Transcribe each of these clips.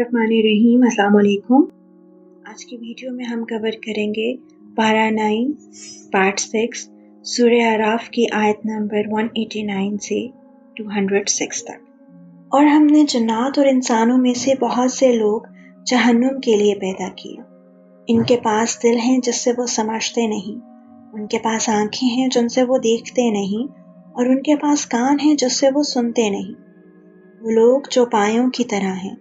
बिस्मिल्लाहिर्रहमानिर्रहीम। अस्सलाम वालेकुम। आज की वीडियो में हम कवर करेंगे पारा 9 पार्ट 6 सूरह आराफ की आयत नंबर 189 से 206 तक। और हमने जन्नात और इंसानों में से बहुत से लोग जहन्नुम के लिए पैदा किए। इनके पास दिल हैं जिससे वो समझते नहीं, उनके पास आंखें हैं जिनसे वो देखते नहीं, और उनके पास कान हैं जिससे वो सुनते नहीं। वो लोग जो पायों की तरह हैं,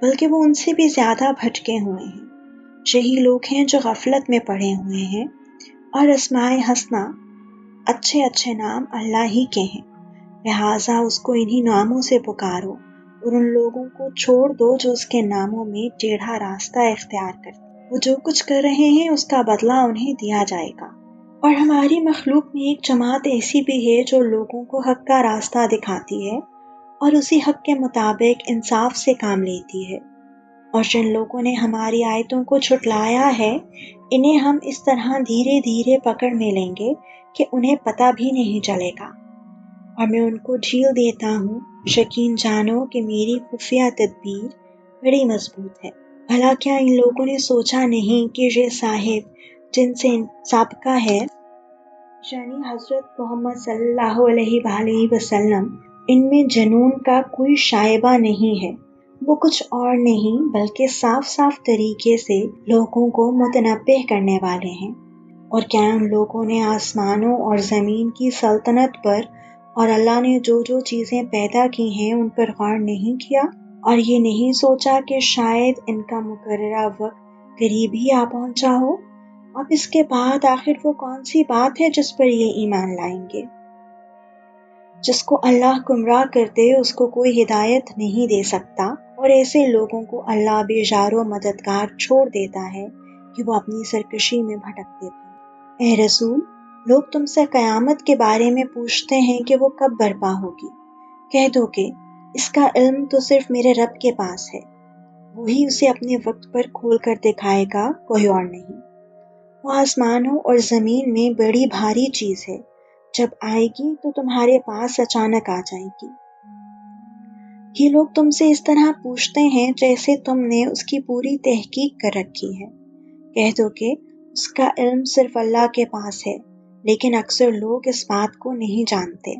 बल्कि वो उनसे भी ज़्यादा भटके हुए हैं। यही लोग हैं जो गफलत में पड़े हुए हैं। और अस्माए हसना, अच्छे अच्छे नाम अल्लाह ही के हैं, लिहाजा उसको इन्हीं नामों से पुकारो और उन लोगों को छोड़ दो जो उसके नामों में टेढ़ा रास्ता इख्तियार करते। वो जो कुछ कर रहे हैं उसका बदला उन्हें दिया जाएगा। और हमारी मखलूक में एक जमात ऐसी भी है जो लोगों को हक का रास्ता दिखाती है और उसी हक के मुताबिक इंसाफ से काम लेती है। और जिन लोगों ने हमारी आयतों को झुटलाया है, इन्हें हम इस तरह धीरे धीरे पकड़ में लेंगे कि उन्हें पता भी नहीं चलेगा। और मैं उनको ढील देता हूँ, यकीन जानो कि मेरी खुफिया तदबीर बड़ी मजबूत है। भला क्या इन लोगों ने सोचा नहीं कि ये साहिब जिनसे साबका है, यानी हज़रत मोहम्मद सल्लल्लाहु अलैहि वसल्लम, इनमें जनून का कोई शायबा नहीं है। वो कुछ और नहीं बल्कि साफ साफ तरीके से लोगों को मुतनब्बिह करने वाले हैं। और क्या उन लोगों ने आसमानों और ज़मीन की सल्तनत पर और अल्लाह ने जो जो चीज़ें पैदा की हैं उन पर गौर नहीं किया, और ये नहीं सोचा कि शायद इनका मुकर्ररा वक्त करीब ही आ पहुंचा हो। अब इसके बाद आखिर वो कौन सी बात है जिस पर ये ईमान लाएंगे? जिसको अल्लाह गुमराह कर दे उसको कोई हिदायत नहीं दे सकता, और ऐसे लोगों को अल्लाह बेजारो मददगार छोड़ देता है कि वो अपनी सरकशी में भटकते थे। ए रसूल, लोग तुमसे क़यामत के बारे में पूछते हैं कि वो कब बर्पा होगी। कह दो कि इसका इल्म तो सिर्फ मेरे रब के पास है, वही उसे अपने वक्त पर खोल कर दिखाएगा, कोई और नहीं। वो आसमानों और ज़मीन में बड़ी भारी चीज़ है, जब आएगी तो तुम्हारे पास अचानक आ जाएगी। ये लोग तुमसे इस तरह पूछते हैं जैसे तुमने उसकी पूरी तहकीक कर रखी है। कह दो कि उसका इल्म सिर्फ अल्लाह के पास है, लेकिन अक्सर लोग इस बात को नहीं जानते।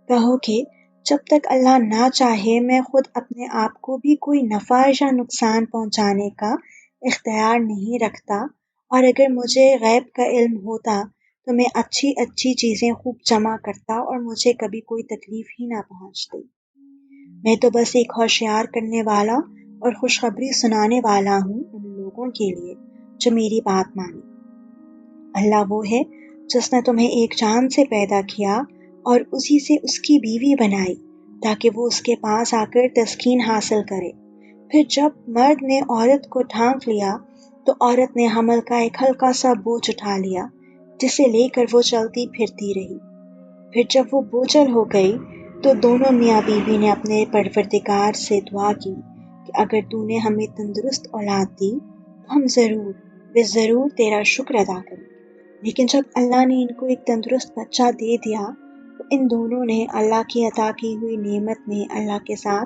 कहो कि जब तक अल्लाह ना चाहे मैं खुद अपने आप को भी कोई नफ़ा या नुकसान पहुंचाने का इख्तियार नहीं रखता, और अगर मुझे गैब का इल्म होता तो मैं अच्छी अच्छी चीज़ें खूब जमा करता और मुझे कभी कोई तकलीफ ही ना पहुंचती। मैं तो बस एक होशियार करने वाला और खुशखबरी सुनाने वाला हूँ उन लोगों के लिए जो मेरी बात माने। अल्लाह वो है जिसने तुम्हें एक जान से पैदा किया और उसी से उसकी बीवी बनाई ताकि वो उसके पास आकर तस्कीन हासिल करे। फिर जब मर्द ने औरत को ढांक लिया तो औरत ने हमल का एक हल्का सा बोझ उठा लिया, जिसे लेकर वो चलती फिरती रही। फिर जब वो बोझल हो गई तो दोनों मियाँ बीवी ने अपने परवरदिगार से दुआ की कि अगर तूने हमें तंदुरुस्त औलाद दी तो हम ज़रूर तेरा शुक्र अदा करें। लेकिन जब अल्लाह ने इनको एक तंदुरुस्त बच्चा दे दिया तो इन दोनों ने अल्लाह की अता की हुई नेमत में अल्लाह के साथ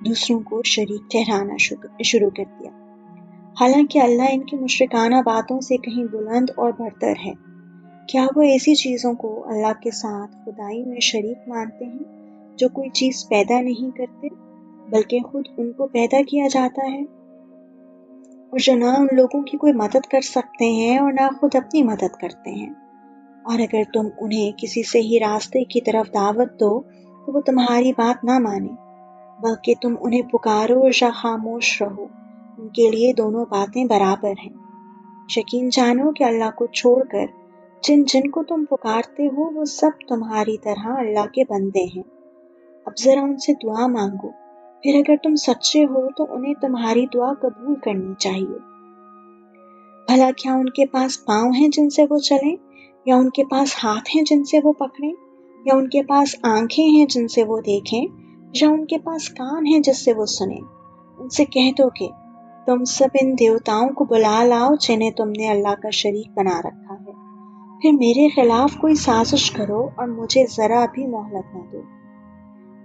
दूसरों को शरीक ठहराना शुरू कर दिया। हालांकि अल्लाह इनकी मुशरिकाना बातों से कहीं बुलंद और बरतर है। क्या वो ऐसी चीज़ों को अल्लाह के साथ खुदाई में शरीक मानते हैं जो कोई चीज़ पैदा नहीं करते, बल्कि खुद उनको पैदा किया जाता है, और जो ना उन लोगों की कोई मदद कर सकते हैं और ना खुद अपनी मदद करते हैं। और अगर तुम उन्हें किसी सही रास्ते की तरफ दावत दो तो वो तुम्हारी बात ना माने, बल्कि तुम उन्हें पुकारो या खामोश रहो, उनके लिए दोनों बातें बराबर हैं। यकीन जानो कि अल्लाह को छोड़कर जिन जिन को तुम पुकारते हो वो सब तुम्हारी तरह अल्लाह के बंदे हैं। अब जरा उनसे दुआ मांगो, फिर अगर तुम सच्चे हो तो उन्हें तुम्हारी दुआ कबूल करनी चाहिए। भला क्या उनके पास पाँव हैं जिनसे वो चलें, या उनके पास हाथ हैं जिनसे वो पकड़ें, या उनके पास आंखें हैं जिनसे वो देखें, या उनके पास कान हैं जिससे वो सुने। उनसे कह दो कि तुम सब इन देवताओं को बुला लाओ जिन्हें तुमने अल्लाह का शरीक बना रखा है, फिर मेरे खिलाफ कोई साजिश करो और मुझे जरा भी मोहलत न दो।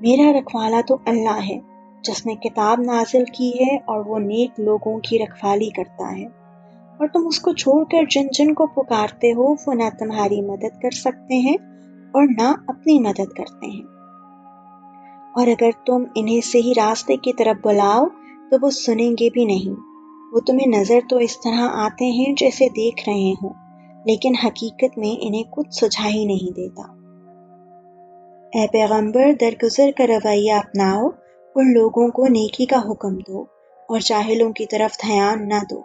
मेरा रखवाला तो अल्लाह है, جس نے کتاب نازل کی ہے اور وہ نیک لوگوں کی رکھوالی کرتا ہے، اور تم اس کو چھوڑ کر جن جن کو پکارتے ہو وہ نہ تمہاری مدد کر سکتے ہیں اور نہ اپنی مدد کرتے ہیں، اور اگر تم انہیں صحیح راستے کی طرف بلاؤ تو وہ سنیں گے بھی نہیں۔ وہ تمہیں نظر تو اس طرح آتے ہیں جیسے دیکھ رہے ہوں، لیکن حقیقت میں انہیں کچھ سجھائی نہیں دیتا۔ اے پیغمبر، درگزر کا رویہ اپناؤ، ان لوگوں کو نیکی کا حکم دو اور جاہلوں کی طرف دھیان نہ دو،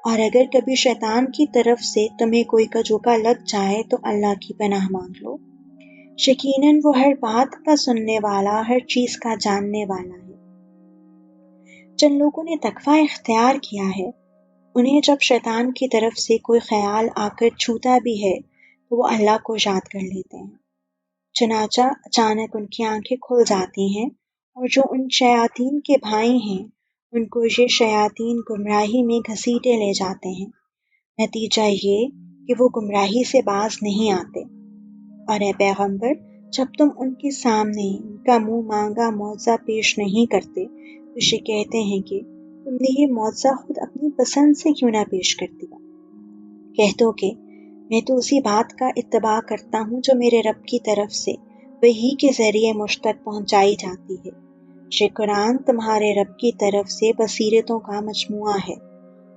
اور اگر کبھی شیطان کی طرف سے تمہیں کوئی کجوکا لگ جائے تو اللہ کی پناہ مانگ لو، یقیناً وہ ہر بات کا سننے والا، ہر چیز کا جاننے والا ہے۔ جن لوگوں نے تقوی اختیار کیا ہے، انہیں جب شیطان کی طرف سے کوئی خیال آ کر چھوتا بھی ہے تو وہ اللہ کو یاد کر لیتے ہیں، چنانچہ اچانک ان کی آنکھیں کھل جاتی ہیں، اور جو ان شیاطین کے بھائی ہیں ان کو یہ شیاطین گمراہی میں گھسیٹے لے جاتے ہیں، نتیجہ یہ کہ وہ گمراہی سے باز نہیں آتے۔ اور اے پیغمبر، جب تم ان کے سامنے ان کا منہ مانگا معجزہ پیش نہیں کرتے تو یہ کہتے ہیں کہ تم نے یہ معجزہ خود اپنی پسند سے کیوں نہ پیش کر دیا۔ کہہ دو کہ میں تو اسی بات کا اتباع کرتا ہوں جو میرے رب کی طرف سے وحی کے ذریعے مجھ تک پہنچائی جاتی ہے۔ یہ قرآن تمہارے رب کی طرف سے بصیرتوں کا مجموعہ ہے،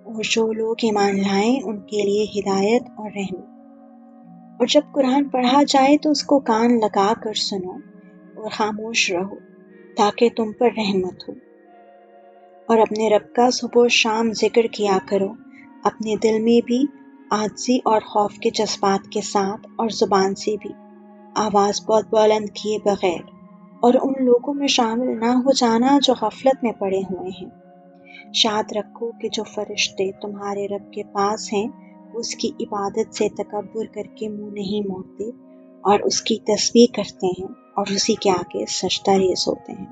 اور جو لوگ ایمان لائیں ان کے لیے ہدایت اور رحمت۔ اور جب قرآن پڑھا جائے تو اس کو کان لگا کر سنو اور خاموش رہو تاکہ تم پر رحمت ہو، اور اپنے رب کا صبح و شام ذکر کیا کرو، اپنے دل میں بھی عاجزی اور خوف کے جذبات کے ساتھ، اور زبان سے بھی آواز بہت بلند کیے بغیر، اور ان لوگوں میں شامل نہ ہو جانا جو غفلت میں پڑے ہوئے ہیں۔ یاد رکھو کہ جو فرشتے تمہارے رب کے پاس ہیں وہ اس کی عبادت سے تکبر کر کے منہ نہیں موڑتے، اور اس کی تسبیح کرتے ہیں اور اسی کے آگے سجدہ ریز ہوتے ہیں۔